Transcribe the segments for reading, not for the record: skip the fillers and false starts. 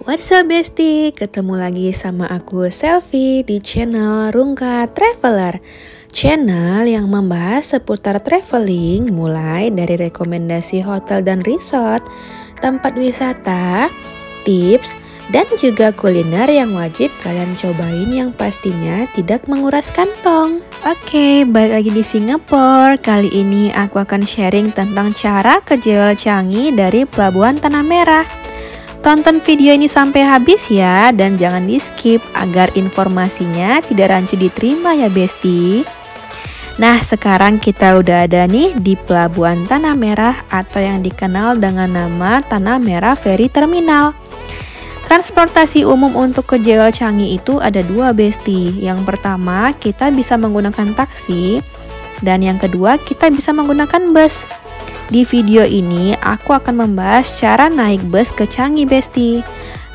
What's up bestie, ketemu lagi sama aku Selfie di channel Rungka Traveler. Channel yang membahas seputar traveling mulai dari rekomendasi hotel dan resort, tempat wisata, tips, dan juga kuliner yang wajib kalian cobain yang pastinya tidak menguras kantong. Oke, balik lagi di Singapura. Kali ini aku akan sharing tentang cara ke Jewel Changi dari Pelabuhan Tanah Merah. Tonton video ini sampai habis ya, dan jangan di skip agar informasinya tidak rancu diterima ya besti. Nah, sekarang kita udah ada nih di Pelabuhan Tanah Merah atau yang dikenal dengan nama Tanah Merah Ferry Terminal. Transportasi umum untuk ke Jewel Changi itu ada dua besti. Yang pertama kita bisa menggunakan taksi, dan yang kedua kita bisa menggunakan bus. Di video ini aku akan membahas cara naik bus ke Changi besti.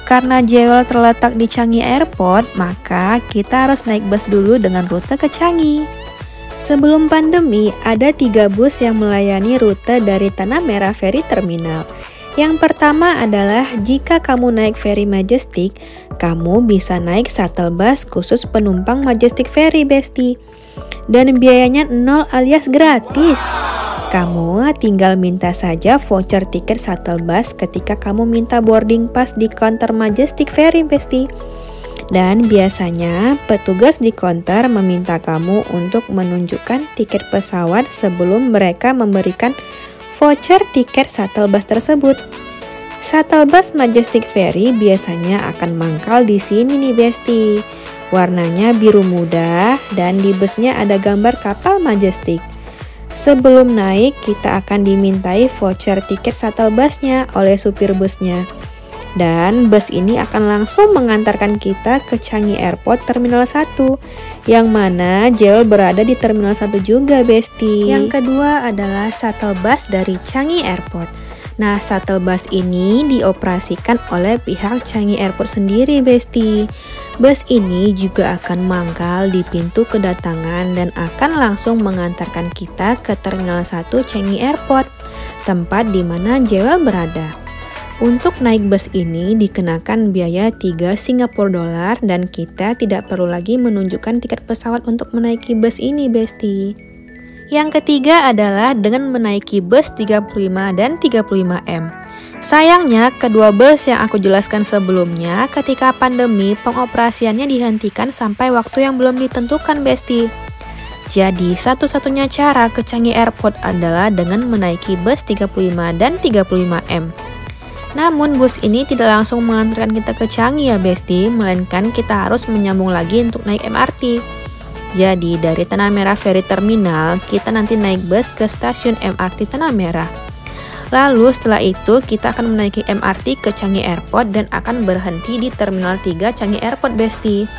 Karena Jewel terletak di Changi Airport, maka kita harus naik bus dulu dengan rute ke Changi. Sebelum pandemi, ada 3 bus yang melayani rute dari Tanah Merah Ferry Terminal. Yang pertama adalah jika kamu naik ferry Majestic, kamu bisa naik shuttle bus khusus penumpang Majestic Ferry besti. Dan biayanya 0 alias gratis. Kamu tinggal minta saja voucher tiket shuttle bus ketika kamu minta boarding pass di counter Majestic Ferry besti. Dan biasanya petugas di counter meminta kamu untuk menunjukkan tiket pesawat sebelum mereka memberikan voucher tiket shuttle bus tersebut. Shuttle bus Majestic Ferry biasanya akan mangkal di sini nih besti. Warnanya biru muda dan di busnya ada gambar kapal Majestic. Sebelum naik kita akan dimintai voucher tiket shuttle busnya oleh supir busnya. Dan bus ini akan langsung mengantarkan kita ke Changi Airport Terminal 1, yang mana Jewel berada di Terminal 1 juga besti. Yang kedua adalah shuttle bus dari Changi Airport. Nah, shuttle bus ini dioperasikan oleh pihak Changi Airport sendiri besti. Bus ini juga akan mangkal di pintu kedatangan dan akan langsung mengantarkan kita ke Terminal 1 Changi Airport, tempat di mana Jewel berada. Untuk naik bus ini dikenakan biaya 3 Singapura dolar dan kita tidak perlu lagi menunjukkan tiket pesawat untuk menaiki bus ini besti. Yang ketiga adalah dengan menaiki bus 35 dan 35M. Sayangnya kedua bus yang aku jelaskan sebelumnya ketika pandemi pengoperasiannya dihentikan sampai waktu yang belum ditentukan besti. Jadi satu-satunya cara ke Changi Airport adalah dengan menaiki bus 35 dan 35M. Namun bus ini tidak langsung mengantarkan kita ke Changi ya besti, melainkan kita harus menyambung lagi untuk naik MRT. Jadi dari Tanah Merah Ferry Terminal, kita nanti naik bus ke stasiun MRT Tanah Merah. Lalu setelah itu kita akan menaiki MRT ke Changi Airport dan akan berhenti di Terminal 3 Changi Airport besti.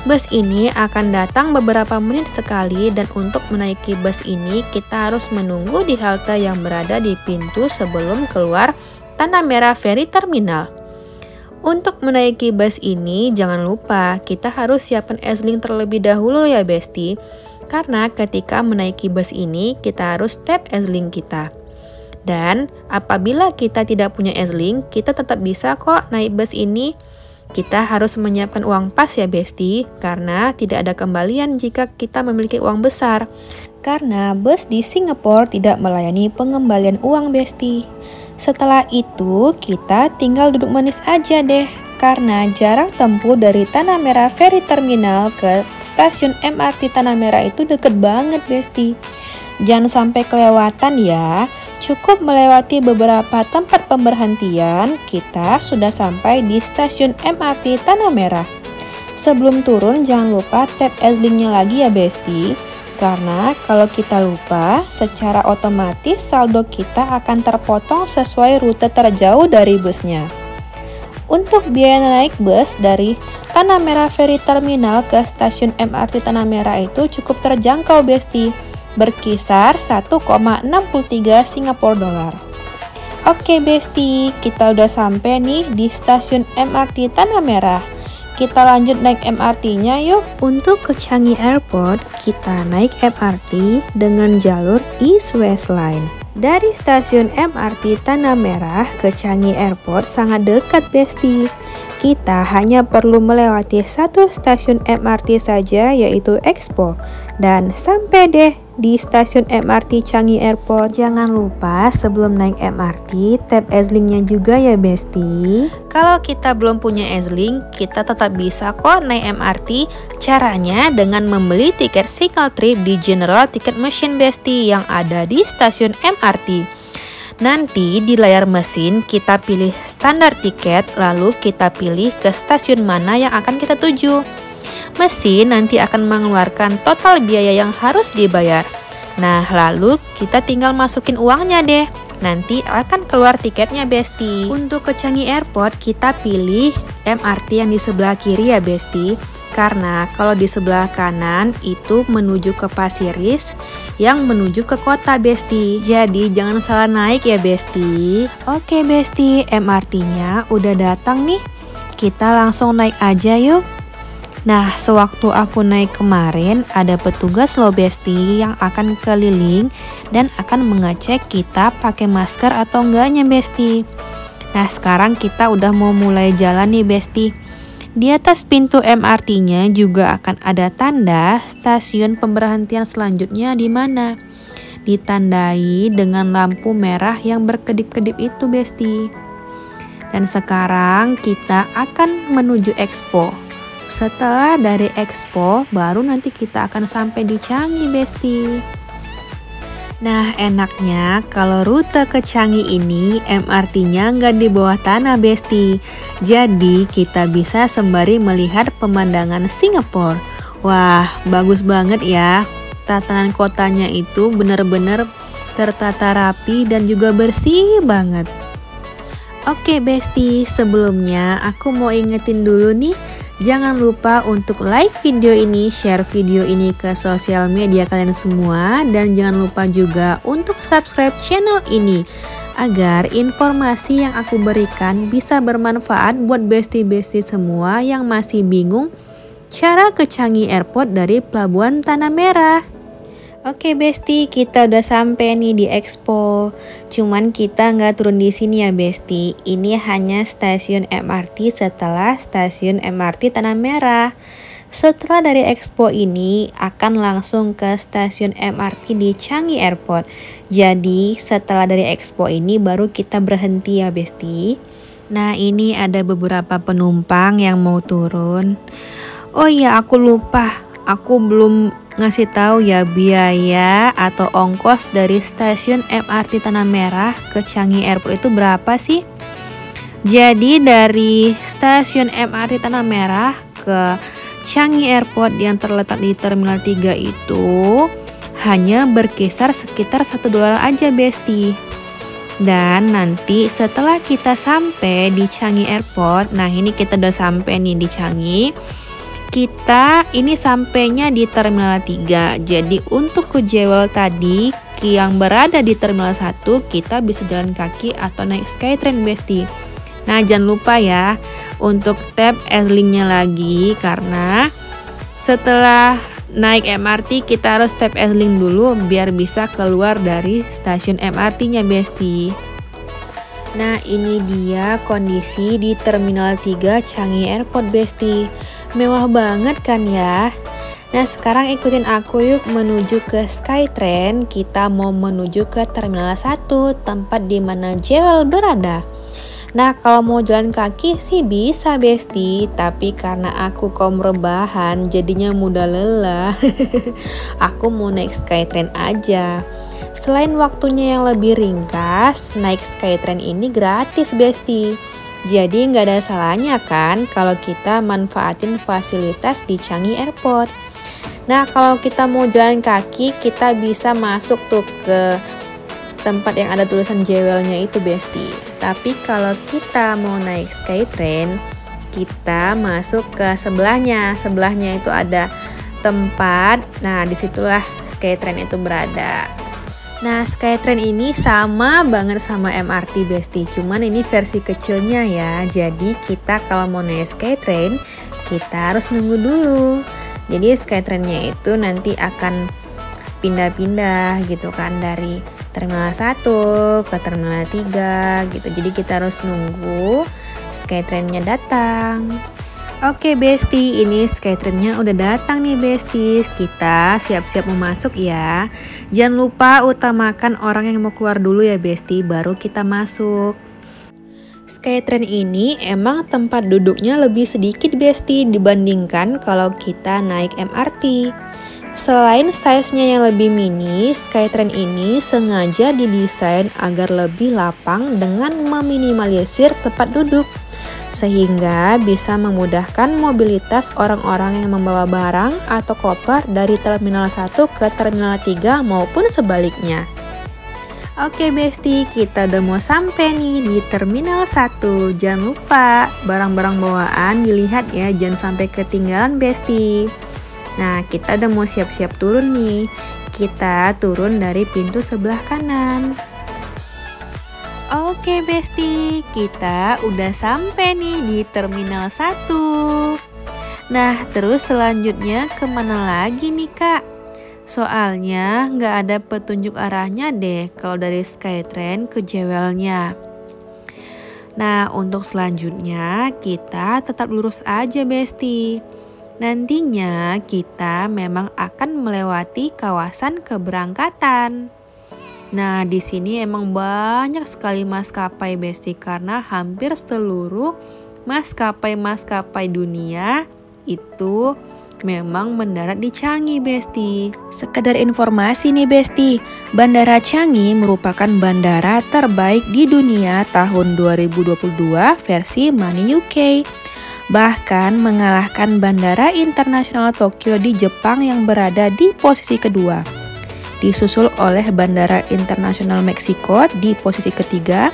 Bus ini akan datang beberapa menit sekali dan untuk menaiki bus ini kita harus menunggu di halte yang berada di pintu sebelum keluar Tanah Merah Ferry Terminal. Untuk menaiki bus ini jangan lupa kita harus siapkan S-Link terlebih dahulu ya besti. Karena ketika menaiki bus ini kita harus tap S-Link kita. Dan apabila kita tidak punya S-Link, kita tetap bisa kok naik bus ini. Kita harus menyiapkan uang pas ya besti, karena tidak ada kembalian jika kita memiliki uang besar. Karena bus di Singapura tidak melayani pengembalian uang besti. Setelah itu kita tinggal duduk manis aja deh, karena jarak tempuh dari Tanah Merah Ferry Terminal ke stasiun MRT Tanah Merah itu deket banget besti. Jangan sampai kelewatan ya, cukup melewati beberapa tempat pemberhentian, kita sudah sampai di stasiun MRT Tanah Merah. Sebelum turun jangan lupa tap S-Link-nya lagi ya besti. Karena kalau kita lupa, secara otomatis saldo kita akan terpotong sesuai rute terjauh dari busnya. Untuk biaya naik bus dari Tanah Merah Ferry Terminal ke stasiun MRT Tanah Merah itu cukup terjangkau besti, berkisar 1,63 Singapura dolar. Oke besti, kita udah sampai nih di stasiun MRT Tanah Merah. Kita lanjut naik MRT-nya yuk. Untuk ke Changi Airport, kita naik MRT dengan jalur East West Line. Dari stasiun MRT Tanah Merah ke Changi Airport sangat dekat Besti. Kita hanya perlu melewati satu stasiun MRT saja, yaitu Expo, dan sampai deh di stasiun MRT Changi Airport. Jangan lupa sebelum naik MRT tap S-Link-nya juga ya Besti. Kalau kita belum punya S-Link, kita tetap bisa kok naik MRT. Caranya dengan membeli tiket single trip di General Ticket Machine Besti yang ada di stasiun MRT. Nanti di layar mesin kita pilih standar tiket, lalu kita pilih ke stasiun mana yang akan kita tuju. Mesin nanti akan mengeluarkan total biaya yang harus dibayar. Nah, lalu kita tinggal masukin uangnya deh. Nanti akan keluar tiketnya Besti. Untuk ke Changi Airport kita pilih MRT yang di sebelah kiri ya Besti. Karena kalau di sebelah kanan itu menuju ke Pasiris, yang menuju ke kota Besti. Jadi jangan salah naik ya Besti. Oke Besti, MRT-nya udah datang nih. Kita langsung naik aja yuk. Nah, sewaktu aku naik kemarin ada petugas loh Besti yang akan keliling dan akan mengecek kita pakai masker atau enggaknya Besti. Nah, sekarang kita udah mau mulai jalan nih Besti. Di atas pintu MRT-nya juga akan ada tanda stasiun pemberhentian selanjutnya di mana. Ditandai dengan lampu merah yang berkedip-kedip itu Besti. Dan sekarang kita akan menuju Expo. Setelah dari Expo baru nanti kita akan sampai di Changi Besti. Nah, enaknya kalau rute ke Changi ini MRT-nya nggak di bawah tanah Besti. Jadi kita bisa sembari melihat pemandangan Singapura. Wah, bagus banget ya. Tatanan kotanya itu benar-benar tertata rapi dan juga bersih banget. Oke Besti, sebelumnya aku mau ingetin dulu nih. Jangan lupa untuk like video ini, share video ini ke sosial media kalian semua, dan jangan lupa juga untuk subscribe channel ini agar informasi yang aku berikan bisa bermanfaat buat besti-besti semua yang masih bingung cara ke Changi Airport dari Pelabuhan Tanah Merah. Oke Besti, kita udah sampai nih di Expo. Cuman kita nggak turun di sini ya Besti. Ini hanya stasiun MRT setelah stasiun MRT Tanah Merah. Setelah dari Expo ini akan langsung ke stasiun MRT di Changi Airport. Jadi setelah dari Expo ini baru kita berhenti ya Besti. Nah, ini ada beberapa penumpang yang mau turun. Oh iya, aku lupa. Aku belum ngasih tahu ya biaya atau ongkos dari stasiun MRT Tanah Merah ke Changi Airport itu berapa sih? Jadi dari stasiun MRT Tanah Merah ke Changi Airport yang terletak di Terminal 3 itu hanya berkisar sekitar $1 aja Besti. Dan nanti setelah kita sampai di Changi Airport, nah ini kita udah sampai nih di Changi. Kita ini sampainya di Terminal 3. Jadi untuk ke Jewel tadi yang berada di Terminal 1 kita bisa jalan kaki atau naik Skytrain Besti. Nah, jangan lupa ya untuk tap S-Link-nya lagi, karena setelah naik MRT kita harus tap S-Link dulu biar bisa keluar dari stasiun MRT-nya Besti. Nah, ini dia kondisi di Terminal 3 Changi Airport Besti. Mewah banget kan ya. Nah, sekarang ikutin aku yuk menuju ke Skytrain. Kita mau menuju ke Terminal 1, tempat di mana Jewel berada. Nah, kalau mau jalan kaki sih bisa Besti, tapi karena aku kaum rebahan jadinya mudah lelah. Aku mau naik Skytrain aja. Selain waktunya yang lebih ringkas, naik Skytrain ini gratis Besti. Jadi nggak ada salahnya kan kalau kita manfaatin fasilitas di Changi Airport. Nah, kalau kita mau jalan kaki kita bisa masuk tuh ke tempat yang ada tulisan Jewelnya itu Besti. Tapi kalau kita mau naik Skytrain kita masuk ke sebelahnya. Sebelahnya itu ada tempat, nah disitulah Skytrain itu berada. Nah, Skytrain ini sama banget sama MRT Besti, cuman ini versi kecilnya ya. Jadi kita kalau mau naik Skytrain kita harus nunggu dulu. Jadi Skytrainnya itu nanti akan pindah-pindah gitu kan dari Terminal 1 ke Terminal 3 gitu. Jadi kita harus nunggu Skytrain-nya datang. Oke Besti, ini Skytrain-nya udah datang nih Besti. Kita siap-siap mau masuk ya. Jangan lupa utamakan orang yang mau keluar dulu ya Besti, baru kita masuk. Skytrain ini emang tempat duduknya lebih sedikit Besti dibandingkan kalau kita naik MRT. Selain size-nya yang lebih mini, Skytrain ini sengaja didesain agar lebih lapang dengan meminimalisir tempat duduk, sehingga bisa memudahkan mobilitas orang-orang yang membawa barang atau koper dari Terminal 1 ke Terminal 3 maupun sebaliknya. Oke Besti, kita udah mau sampai nih di Terminal 1. Jangan lupa barang-barang bawaan dilihat ya, jangan sampai ketinggalan Besti. Nah, kita udah mau siap-siap turun nih. Kita turun dari pintu sebelah kanan. Oke Besti, kita udah sampai nih di Terminal 1. Nah, terus selanjutnya kemana lagi nih Kak? Soalnya nggak ada petunjuk arahnya deh kalau dari Skytrain ke Jewelnya. Nah, untuk selanjutnya kita tetap lurus aja Besti. Nantinya kita memang akan melewati kawasan keberangkatan. Nah, di sini emang banyak sekali maskapai Besti, karena hampir seluruh maskapai dunia itu memang mendarat di Changi Besti. Sekedar informasi nih Besti, Bandara Changi merupakan bandara terbaik di dunia tahun 2022 versi Money UK. Bahkan mengalahkan Bandara Internasional Tokyo di Jepang yang berada di posisi kedua. Disusul oleh Bandara Internasional Meksiko di posisi ketiga.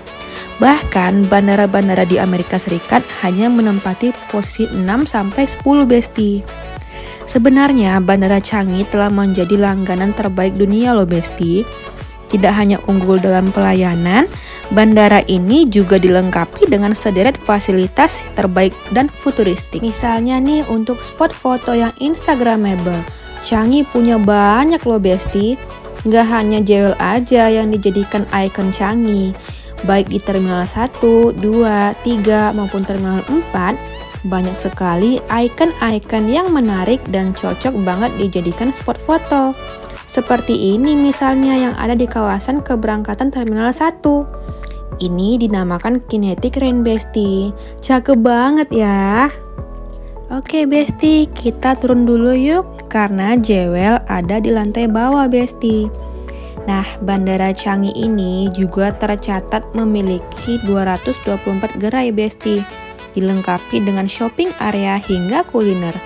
Bahkan bandara-bandara di Amerika Serikat hanya menempati posisi 6-10 Besti. Sebenarnya Bandara Changi telah menjadi langganan terbaik dunia loh Besti. Tidak hanya unggul dalam pelayanan, bandara ini juga dilengkapi dengan sederet fasilitas terbaik dan futuristik. Misalnya nih untuk spot foto yang instagramable, Changi punya banyak loh Besti. Nggak hanya Jewel aja yang dijadikan ikon Changi. Baik di Terminal 1, 2, 3 maupun Terminal 4, banyak sekali ikon-ikon yang menarik dan cocok banget dijadikan spot foto. Seperti ini misalnya yang ada di kawasan keberangkatan Terminal 1. Ini dinamakan Kinetic Rain Besti. Cakep banget ya. Oke Besti, kita turun dulu yuk karena Jewel ada di lantai bawah Besti. Nah, Bandara Changi ini juga tercatat memiliki 224 gerai Besti, dilengkapi dengan shopping area hingga kuliner.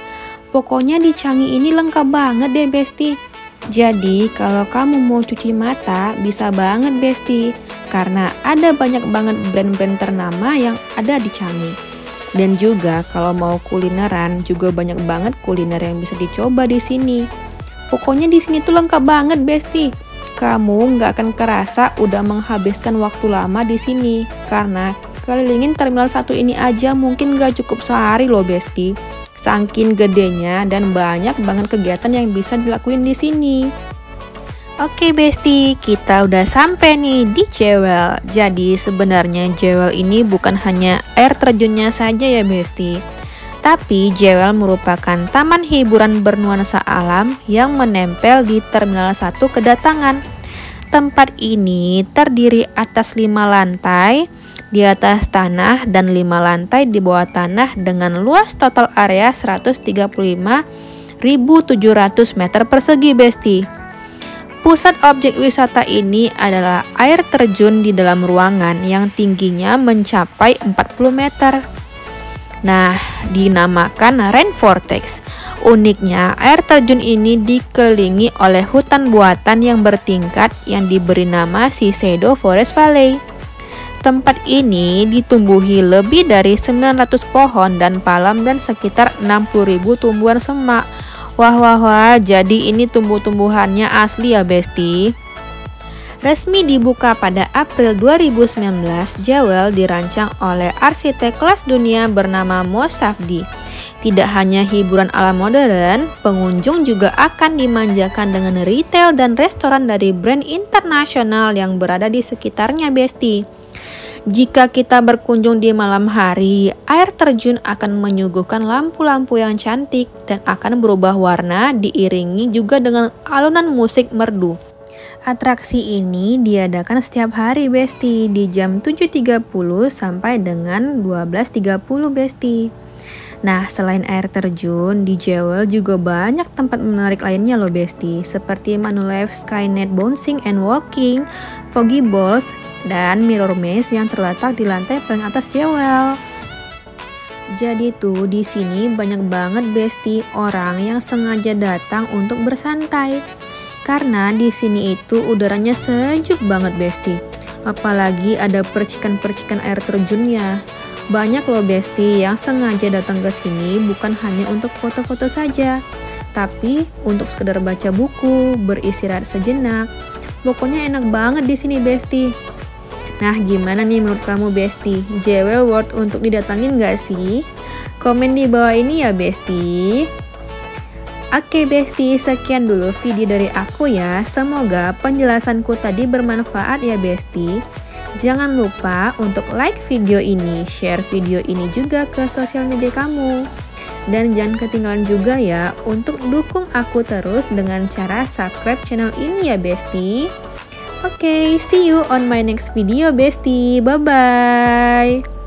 Pokoknya di Changi ini lengkap banget deh Besti. Jadi kalau kamu mau cuci mata bisa banget Besti, karena ada banyak banget brand-brand ternama yang ada di Changi. Dan juga kalau mau kulineran juga banyak banget kuliner yang bisa dicoba di sini. Pokoknya di sini tuh lengkap banget Besti. Kamu nggak akan kerasa udah menghabiskan waktu lama di sini, karena kelilingin Terminal 1 ini aja mungkin nggak cukup sehari loh Besti. Saking gedenya dan banyak banget kegiatan yang bisa dilakuin di sini. Oke Besti, kita udah sampai nih di Jewel. Jadi sebenarnya Jewel ini bukan hanya air terjunnya saja ya Besti, tapi Jewel merupakan taman hiburan bernuansa alam yang menempel di Terminal 1 kedatangan. Tempat ini terdiri atas 5 lantai di atas tanah dan 5 lantai di bawah tanah dengan luas total area 135.700 meter persegi Besti. Pusat objek wisata ini adalah air terjun di dalam ruangan yang tingginya mencapai 40 meter. Nah, dinamakan Rain Vortex. Uniknya, air terjun ini dikelilingi oleh hutan buatan yang bertingkat yang diberi nama Shiseido Forest Valley. Tempat ini ditumbuhi lebih dari 900 pohon dan palem dan sekitar 60.000 tumbuhan semak. Wah, jadi ini tumbuh-tumbuhannya asli ya Besti. Resmi dibuka pada April 2019, Jewel dirancang oleh arsitek kelas dunia bernama Mo Safdie. Tidak hanya hiburan ala modern, pengunjung juga akan dimanjakan dengan retail dan restoran dari brand internasional yang berada di sekitarnya, Besti. Jika kita berkunjung di malam hari, air terjun akan menyuguhkan lampu-lampu yang cantik dan akan berubah warna diiringi juga dengan alunan musik merdu. Atraksi ini diadakan setiap hari, Besti, di jam 7.30 sampai dengan 12.30, Besti. Nah, selain air terjun, di Jewel juga banyak tempat menarik lainnya loh, Besti, seperti Manulife Skynet Bouncing and Walking, Foggy Balls, dan Mirror Maze yang terletak di lantai paling atas Jewel. Jadi tuh di sini banyak banget, Besti, orang yang sengaja datang untuk bersantai. Karena di sini itu udaranya sejuk banget, Besti. Apalagi ada percikan-percikan air terjunnya. Banyak loh, Besti, yang sengaja datang ke sini bukan hanya untuk foto-foto saja, tapi untuk sekedar baca buku, beristirahat sejenak. Pokoknya enak banget di sini, Besti. Nah, gimana nih menurut kamu, Besti? Jewel worth untuk didatangin gak sih? Komen di bawah ini ya, Besti. Oke, Besti, sekian dulu video dari aku ya. Semoga penjelasanku tadi bermanfaat ya, Besti. Jangan lupa untuk like video ini, share video ini juga ke sosial media kamu. Dan jangan ketinggalan juga ya untuk dukung aku terus dengan cara subscribe channel ini ya, Besti. Oke, see you on my next video, Besti. Bye-bye.